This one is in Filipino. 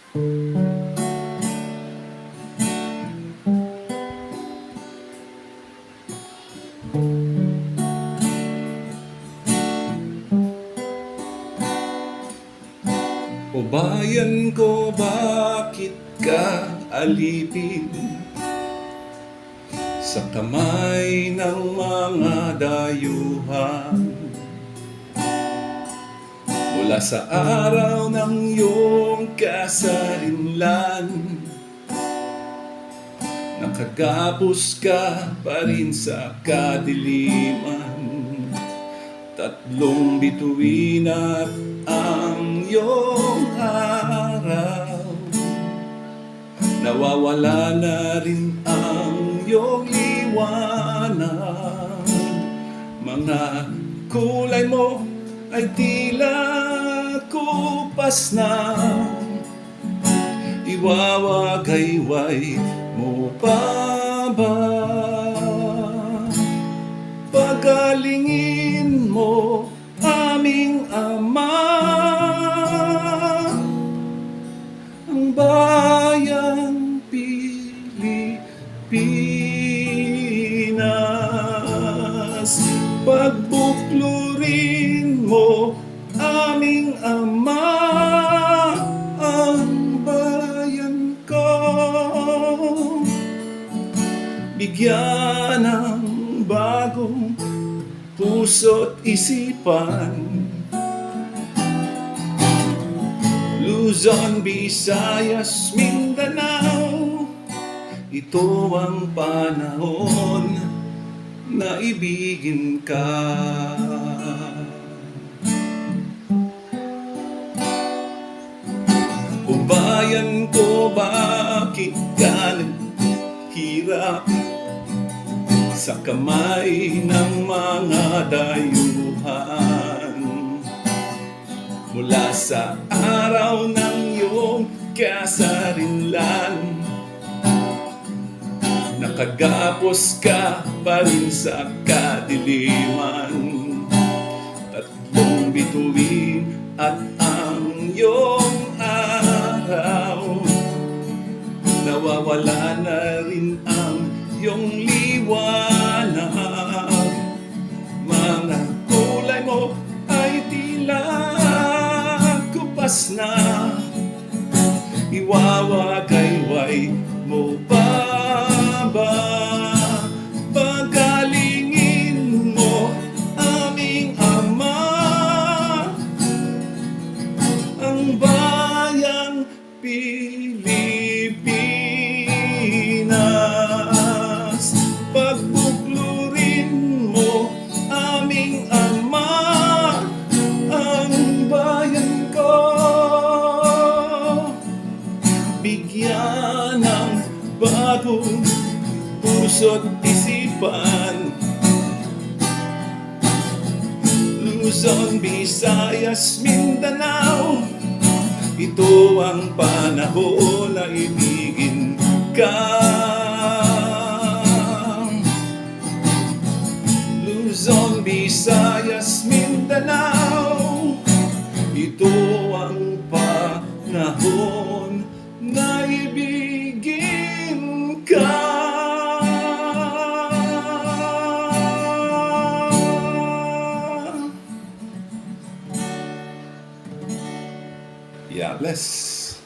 O bayan ko, bakit ka alipin sa kamay ng mga dayuhan? Mula sa araw ng iyong kasarinlan, nakagapos ka pa rin sa kadiliman. Tatlong bituin at ang iyong araw, nawawala na rin ang iyong liwanag. Mga kulay mo ay tila kupas na, iwawagayway mo pa ba? Pagalingin mo aming Ama, ang bayang Pilipinas. Pagbuklurin mo aming Ama, ang bayan ko. Bigyan ng bagong puso't isipan, Luzon, Visayas, Mindanao. Ito ang panahon na ibigin ka. O bayan ko, bakit ka naghirap sa kamay ng mga dayuhan? Mula sa araw ng iyong kasarinlan, nakagapos ka pa rin sa kadiliman. Tatlong bituin at ang iyong araw, nawawala na rin ang iyong liwanag. Mga kulay mo ay tila kupas na, iwawagayway mo pa ba? Pagalingin mo aming Ama, ang bayang Pilipinas. Pagbuklurin mo aming Ama, ang bayan ko. Bigyan ng bagong puso't isipan, Luzon, Visayas, Mindanao. Ito ang panahon na ibigin ka. Luzon, Visayas, Mindanao. Ito ang panahon na ibigin ka. Yeah, bless.